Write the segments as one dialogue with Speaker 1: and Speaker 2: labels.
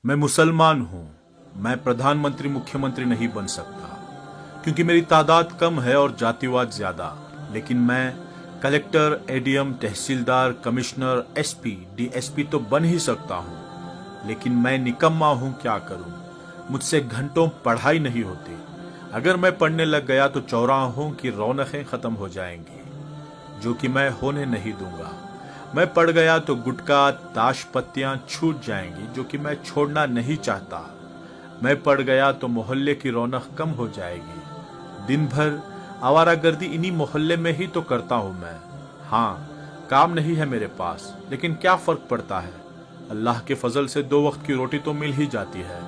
Speaker 1: मैं मुसलमान हूं। मैं प्रधानमंत्री मुख्यमंत्री नहीं बन सकता क्योंकि मेरी तादाद कम है और जातिवाद ज्यादा। लेकिन मैं कलेक्टर, एडीएम, तहसीलदार, कमिश्नर, एसपी, डीएसपी तो बन ही सकता हूं। लेकिन मैं निकम्मा हूं, क्या करूं। मुझसे घंटों पढ़ाई नहीं होती। अगर मैं पढ़ने लग गया तो चौराहों की रौनकें खत्म हो जाएंगी, जो कि मैं होने नहीं दूंगा। मैं पढ़ गया तो गुटखा, ताश पत्तियां छूट जाएंगी, जो कि मैं छोड़ना नहीं चाहता। मैं पढ़ गया तो मोहल्ले की रौनक कम हो जाएगी। दिन भर आवारागर्दी इन्हीं मोहल्ले में ही तो करता हूं मैं। हाँ, काम नहीं है मेरे पास, लेकिन क्या फर्क पड़ता है। अल्लाह के फजल से 2 वक्त की रोटी तो मिल ही जाती है।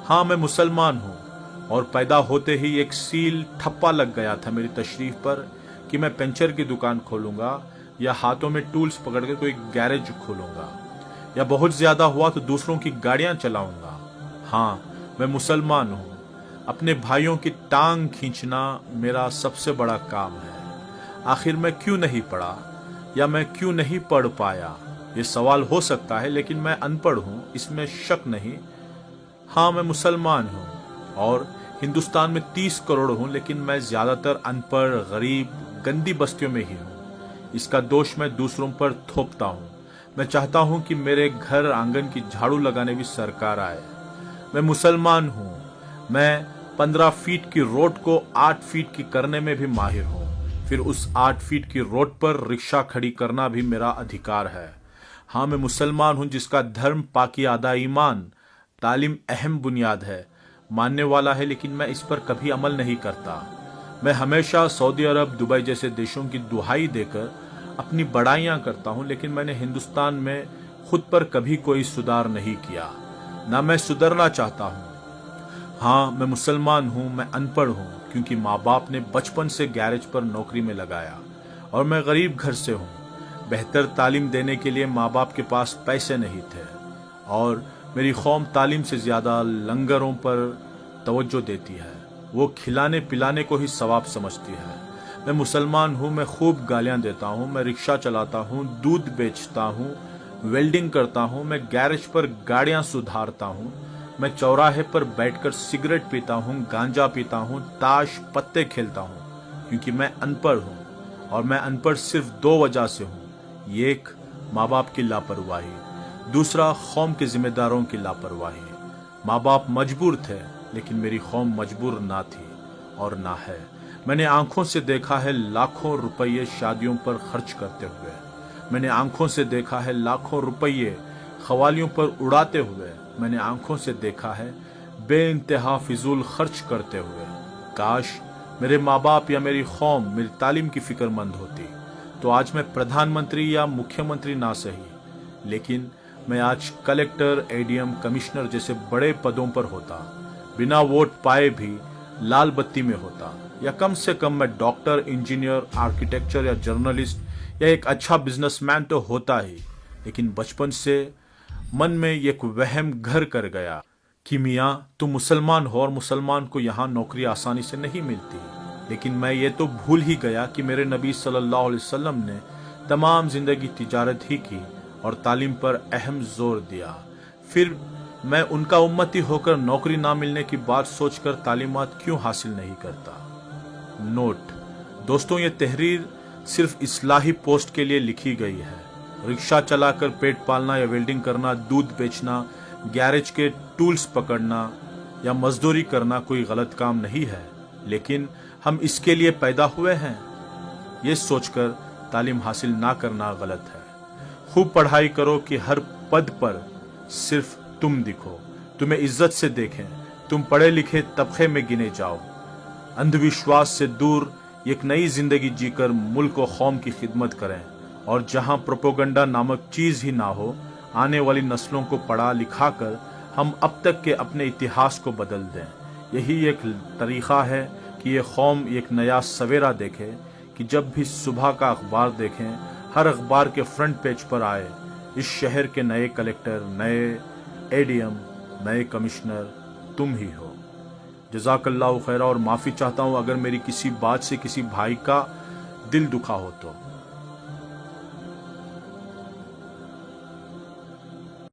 Speaker 1: हाँ, मैं मुसलमान हूँ और पैदा होते ही एक सील ठप्पा लग गया था मेरी तशरीफ पर कि मैं पंचर की दुकान खोलूंगा या हाथों में टूल्स पकड़कर कोई गैरेज खोलूंगा, या बहुत ज्यादा हुआ तो दूसरों की गाड़ियां चलाऊंगा। हाँ, मैं मुसलमान हूँ। अपने भाइयों की टांग खींचना मेरा सबसे बड़ा काम है। आखिर मैं क्यों नहीं पढ़ा या मैं क्यों नहीं पढ़ पाया, ये सवाल हो सकता है, लेकिन मैं अनपढ़ हूँ, इसमें शक नहीं। हाँ, मैं मुसलमान हूँ और हिंदुस्तान में 30 करोड़ हूँ, लेकिन मैं ज्यादातर अनपढ़, गरीब, गंदी बस्तियों में ही हूँ। इसका दोष मैं दूसरों पर थोपता हूँ। मैं चाहता हूँ कि मेरे घर आंगन की झाड़ू लगाने भी सरकार आए। मैं मुसलमान हूँ। मैं 15 फीट की रोड को 8 फीट की करने में भी माहिर हूँ। फिर उस 8 फीट की रोड पर रिक्शा खड़ी करना भी मेरा अधिकार है। हाँ, मैं मुसलमान हूँ जिसका धर्म, पाकी आदा ईमान, तालीम अहम बुनियाद है, मानने वाला है, लेकिन मैं इस पर कभी अमल नहीं करता। मैं हमेशा सऊदी अरब, दुबई जैसे देशों की दुहाई देकर अपनी बड़ाइयां करता हूं, लेकिन मैंने हिंदुस्तान में खुद पर कभी कोई सुधार नहीं किया, ना मैं सुधरना चाहता हूं। हाँ, मैं मुसलमान हूं। मैं अनपढ़ हूं क्योंकि माँ बाप ने बचपन से गैरेज पर नौकरी में लगाया, और मैं गरीब घर से हूं। बेहतर तालीम देने के लिए माँ बाप के पास पैसे नहीं थे, और मेरी कौम तालीम से ज्यादा लंगरों पर तवज्जो देती है। वो खिलाने पिलाने को ही सवाब समझती है। मैं मुसलमान हूँ। मैं खूब गालियां देता हूँ। मैं रिक्शा चलाता हूँ, दूध बेचता हूँ, वेल्डिंग करता हूँ। मैं गैरेज पर गाड़ियां सुधारता हूँ। मैं चौराहे पर बैठकर सिगरेट पीता हूँ, गांजा पीता हूँ, ताश पत्ते खेलता हूँ, क्योंकि मैं अनपढ़ हूँ। और मैं अनपढ़ सिर्फ 2 वजह से हूँ। एक, माँ बाप की लापरवाही। दूसरा, कौम के जिम्मेदारों की लापरवाही। माँ बाप मजबूर थे, लेकिन मेरी कौम मजबूर ना थी और ना है। मैंने आंखों से देखा है लाखों रुपये शादियों पर खर्च करते हुए। मैंने आंखों से देखा है लाखों रुपये खवालियों पर उड़ाते हुए। मैंने आंखों से देखा है बेइंतहा फिजूल खर्च करते हुए। काश मेरे माँ बाप या मेरी कौम मेरी तालीम की फिक्रमंद होती तो आज मैं प्रधानमंत्री या मुख्यमंत्री ना सही, लेकिन मैं आज कलेक्टर, एडीएम, कमिश्नर जैसे बड़े पदों पर होता। बिना वोट पाए भी लाल बत्ती में होता, या कम से कम मैं डॉक्टर, इंजीनियर, आर्किटेक्चर या जर्नलिस्ट या एक अच्छा बिजनेसमैन तो होता ही। लेकिन बचपन से मन में एक वहम घर कर गया कि मियाँ तुम मुसलमान हो और मुसलमान को यहाँ नौकरी आसानी से नहीं मिलती। लेकिन मैं ये तो भूल ही गया कि मेरे नबी सल्लल्लाहु अलैहि वसल्लम ने तमाम जिंदगी तिजारत ही की और तालीम पर अहम जोर दिया। फिर मैं उनका उम्मती होकर नौकरी ना मिलने की बात सोचकर तालीमात क्यों हासिल नहीं करता। नोट दोस्तों, ये तहरीर सिर्फ इस्लाही पोस्ट के लिए लिखी गई है। रिक्शा चलाकर पेट पालना या वेल्डिंग करना, दूध बेचना, गैरेज के टूल्स पकड़ना या मजदूरी करना कोई गलत काम नहीं है, लेकिन हम इसके लिए पैदा हुए हैं। ये सोचकर तालीम हासिल ना करना गलत है। खूब पढ़ाई करो कि हर पद पर सिर्फ तुम दिखो, तुम्हें इज्जत से देखें, तुम पढ़े लिखे तबके में गिने जाओ। अंधविश्वास से दूर एक नई जिंदगी जीकर मुल्क और कौम की खिदमत करें, और जहां प्रोपोगंडा नामक चीज ही ना हो, आने वाली नस्लों को पढ़ा लिखा कर हम अब तक के अपने इतिहास को बदल दें। यही एक तरीका है कि ये कौम एक नया सवेरा देखे, कि जब भी सुबह का अखबार देखें, हर अखबार के फ्रंट पेज पर आए इस शहर के नए कलेक्टर, नए एडीएम, नए कमिश्नर तुम ही हो। जज़ाकल्लाहु खैरा। और माफ़ी चाहता हूँ अगर मेरी किसी बात से किसी भाई का दिल दुखा हो तो।